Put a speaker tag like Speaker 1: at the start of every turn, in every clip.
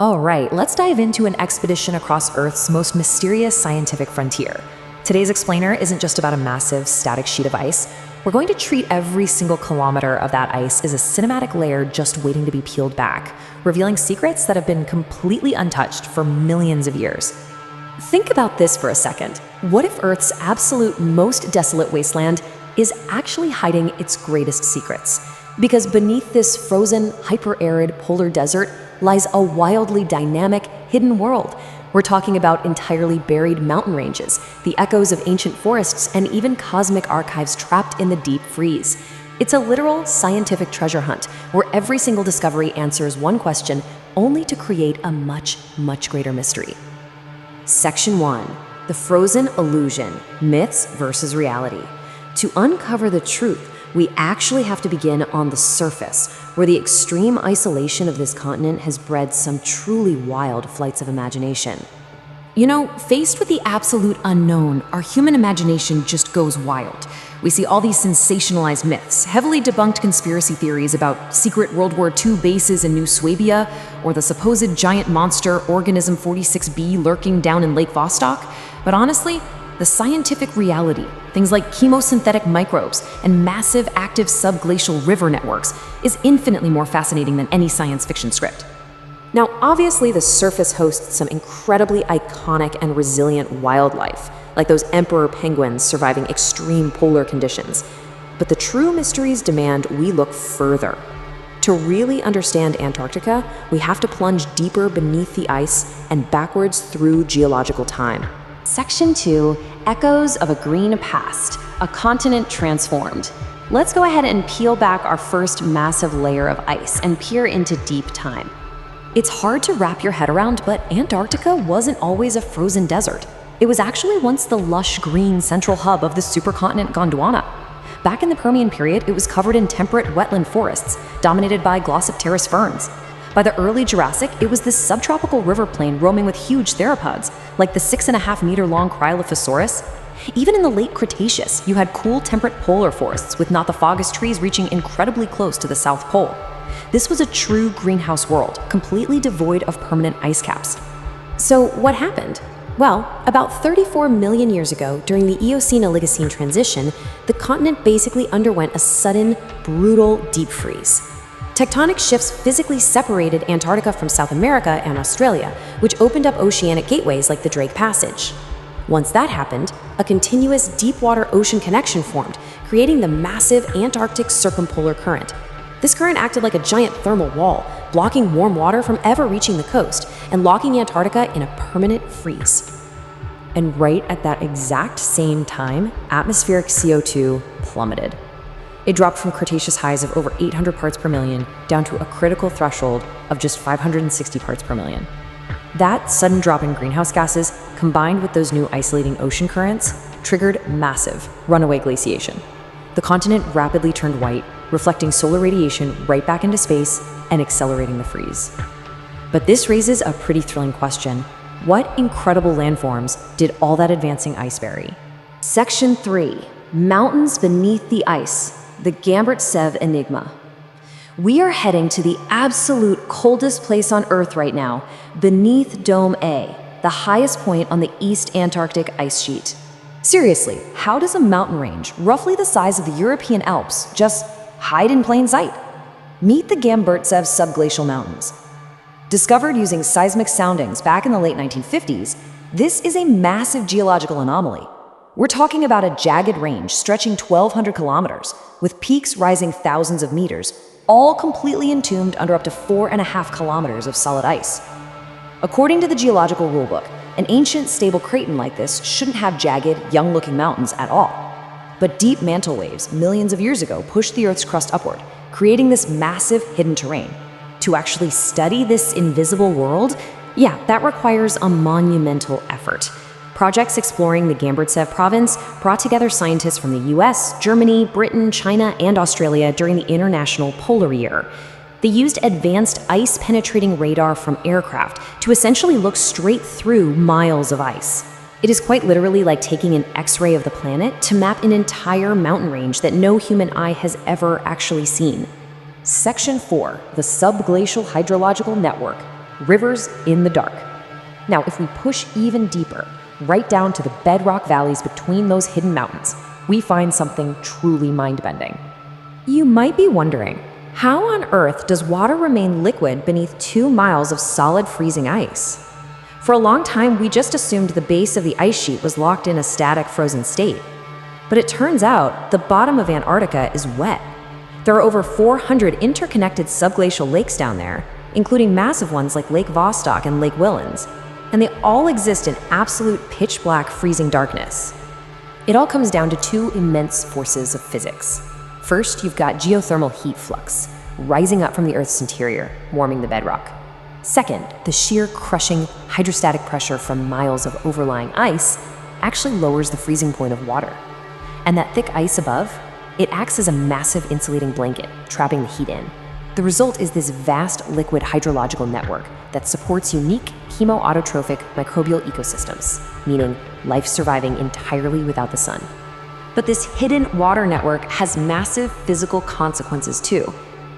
Speaker 1: All right, let's dive into an expedition across Earth's most mysterious scientific frontier. Today's explainer isn't just about a massive, static sheet of ice. We're going to treat every single kilometer of that ice as a cinematic layer just waiting to be peeled back, revealing secrets that have been completely untouched for millions of years. Think about this for a second. What if Earth's absolute most desolate wasteland is actually hiding its greatest secrets? Because beneath this frozen, hyper-arid polar desert lies a wildly dynamic, hidden world. We're talking about entirely buried mountain ranges, the echoes of ancient forests, and even cosmic archives trapped in the deep freeze. It's a literal scientific treasure hunt, where every single discovery answers one question, only to create a much, much greater mystery. Section 1. The Frozen Illusion: Myths versus Reality. To uncover the truth, we actually have to begin on the surface, where the extreme isolation of this continent has bred some truly wild flights of imagination. You know, faced with the absolute unknown, our human imagination just goes wild. We see all these sensationalized myths, heavily debunked conspiracy theories about secret World War II bases in New Swabia, or the supposed giant monster organism 46b lurking down in Lake Vostok. But honestly, the scientific reality, things like chemosynthetic microbes and massive active subglacial river networks, is infinitely more fascinating than any science fiction script. Now, obviously, the surface hosts some incredibly iconic and resilient wildlife, like those emperor penguins surviving extreme polar conditions. But the true mysteries demand we look further. To really understand Antarctica, we have to plunge deeper beneath the ice and backwards through geological time. Section 2. Echoes of a Green Past, a continent transformed. Let's go ahead and peel back our first massive layer of ice and peer into deep time. It's hard to wrap your head around, but Antarctica wasn't always a frozen desert. It was actually once the lush green central hub of the supercontinent Gondwana. Back in the Permian period, it was covered in temperate wetland forests, dominated by Glossopteris ferns. By the early Jurassic, it was this subtropical river plain roaming with huge theropods, like the 6.5-meter-long Cryolophosaurus. Even in the late Cretaceous, you had cool temperate polar forests with Nothofagus trees reaching incredibly close to the South Pole. This was a true greenhouse world, completely devoid of permanent ice caps. So what happened? Well, about 34 million years ago, during the Eocene-Oligocene transition, the continent basically underwent a sudden, brutal deep freeze. Tectonic shifts physically separated Antarctica from South America and Australia, which opened up oceanic gateways like the Drake Passage. Once that happened, a continuous deep-water ocean connection formed, creating the massive Antarctic Circumpolar Current. This current acted like a giant thermal wall, blocking warm water from ever reaching the coast and locking Antarctica in a permanent freeze. And right at that exact same time, atmospheric CO2 plummeted. It dropped from Cretaceous highs of over 800 parts per million down to a critical threshold of just 560 parts per million. That sudden drop in greenhouse gases, combined with those new isolating ocean currents, triggered massive runaway glaciation. The continent rapidly turned white, reflecting solar radiation right back into space and accelerating the freeze. But this raises a pretty thrilling question. What incredible landforms did all that advancing ice bury? Section 3. Mountains beneath the ice. The Gambert-Sev Enigma. We are heading to the absolute coldest place on Earth right now, beneath Dome A, the highest point on the East Antarctic ice sheet. Seriously, how does a mountain range, roughly the size of the European Alps, just hide in plain sight? Meet the Gambert-Sev subglacial mountains. Discovered using seismic soundings back in the late 1950s, this is a massive geological anomaly. We're talking about a jagged range stretching 1,200 kilometers, with peaks rising thousands of meters, all completely entombed under up to 4.5 kilometers of solid ice. According to the geological rulebook, an ancient, stable craton like this shouldn't have jagged, young-looking mountains at all. But deep mantle waves millions of years ago pushed the Earth's crust upward, creating this massive hidden terrain. To actually study this invisible world, that requires a monumental effort. Projects exploring the Gambert-Sev province brought together scientists from the US, Germany, Britain, China, and Australia during the International Polar Year. They used advanced ice-penetrating radar from aircraft to essentially look straight through miles of ice. It is quite literally like taking an X-ray of the planet to map an entire mountain range that no human eye has ever actually seen. Section 4. The Subglacial Hydrological Network. rivers in the dark. Now, if we push even deeper, right down to the bedrock valleys between those hidden mountains, we find something truly mind-bending. You might be wondering, how on earth does water remain liquid beneath 2 miles of solid freezing ice? For a long time, we just assumed the base of the ice sheet was locked in a static frozen state. But it turns out the bottom of Antarctica is wet. There are over 400 interconnected subglacial lakes down there, including massive ones like Lake Vostok and Lake Whillans, and they all exist in absolute pitch-black freezing darkness. It all comes down to two immense forces of physics. First, you've got geothermal heat flux, rising up from the Earth's interior, warming the bedrock. Second, the sheer crushing hydrostatic pressure from miles of overlying ice actually lowers the freezing point of water. And that thick ice above, it acts as a massive insulating blanket, trapping the heat in. The result is this vast liquid hydrological network that supports unique chemoautotrophic microbial ecosystems, meaning life surviving entirely without the sun. But this hidden water network has massive physical consequences too.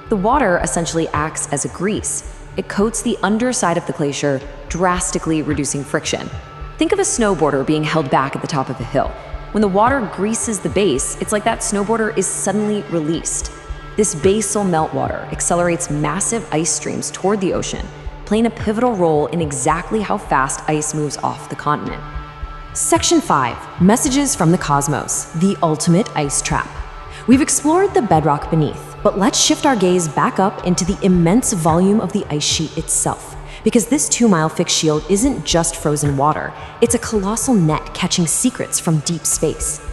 Speaker 1: The water essentially acts as a grease. It coats the underside of the glacier, drastically reducing friction. Think of a snowboarder being held back at the top of a hill. When the water greases the base, it's like that snowboarder is suddenly released. This basal meltwater accelerates massive ice streams toward the ocean, playing a pivotal role in exactly how fast ice moves off the continent. Section 5. Messages from the Cosmos, the ultimate ice trap. We've explored the bedrock beneath, but let's shift our gaze back up into the immense volume of the ice sheet itself. Because this 2-mile thick shield isn't just frozen water, it's a colossal net catching secrets from deep space.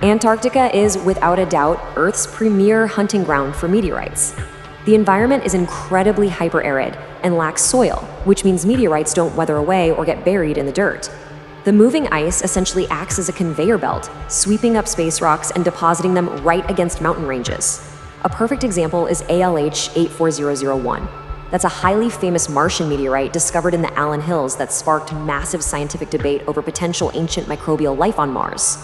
Speaker 1: Antarctica is, without a doubt, Earth's premier hunting ground for meteorites. The environment is incredibly hyper-arid and lacks soil, which means meteorites don't weather away or get buried in the dirt. The moving ice essentially acts as a conveyor belt, sweeping up space rocks and depositing them right against mountain ranges. A perfect example is ALH 84001. That's a highly famous Martian meteorite discovered in the Allen Hills that sparked massive scientific debate over potential ancient microbial life on Mars.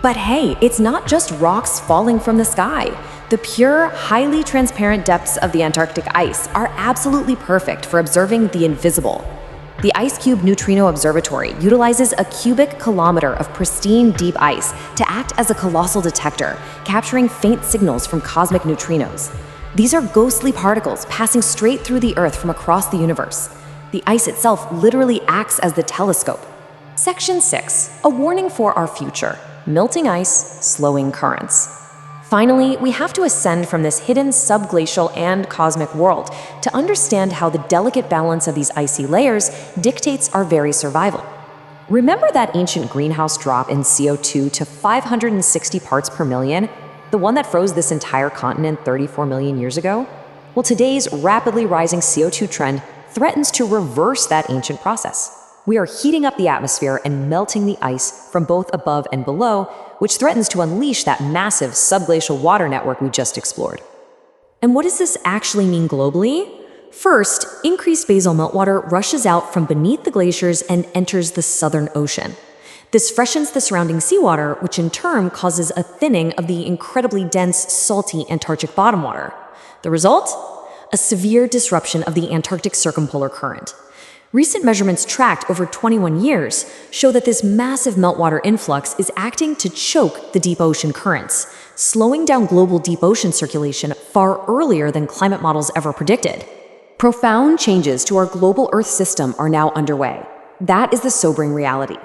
Speaker 1: But hey, it's not just rocks falling from the sky. The pure, highly transparent depths of the Antarctic ice are absolutely perfect for observing the invisible. The IceCube Neutrino Observatory utilizes a cubic kilometer of pristine deep ice to act as a colossal detector, capturing faint signals from cosmic neutrinos. These are ghostly particles passing straight through the Earth from across the universe. The ice itself literally acts as the telescope. Section 6. A warning for our future. Melting ice, slowing currents. Finally, we have to ascend from this hidden subglacial and cosmic world to understand how the delicate balance of these icy layers dictates our very survival. Remember that ancient greenhouse drop in CO2 to 560 parts per million? The one that froze this entire continent 34 million years ago? Well, today's rapidly rising CO2 trend threatens to reverse that ancient process. We are heating up the atmosphere and melting the ice from both above and below, which threatens to unleash that massive subglacial water network we just explored. And what does this actually mean globally? First, increased basal meltwater rushes out from beneath the glaciers and enters the Southern Ocean. This freshens the surrounding seawater, which in turn causes a thinning of the incredibly dense, salty Antarctic bottom water. The result? A severe disruption of the Antarctic circumpolar current. Recent measurements tracked over 21 years show that this massive meltwater influx is acting to choke the deep ocean currents, slowing down global deep ocean circulation far earlier than climate models ever predicted. Profound changes to our global Earth system are now underway. That is the sobering reality.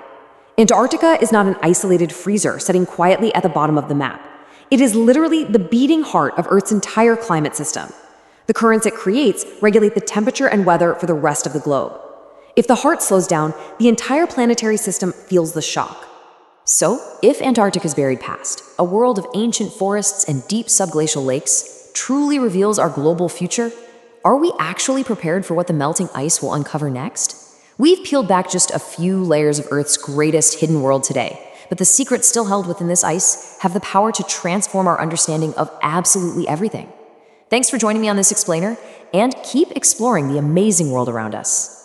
Speaker 1: Antarctica is not an isolated freezer sitting quietly at the bottom of the map. It is literally the beating heart of Earth's entire climate system. The currents it creates regulate the temperature and weather for the rest of the globe. If the heart slows down, the entire planetary system feels the shock. So, if Antarctica's buried past, a world of ancient forests and deep subglacial lakes, truly reveals our global future, are we actually prepared for what the melting ice will uncover next? We've peeled back just a few layers of Earth's greatest hidden world today, but the secrets still held within this ice have the power to transform our understanding of absolutely everything. Thanks for joining me on this explainer, and keep exploring the amazing world around us.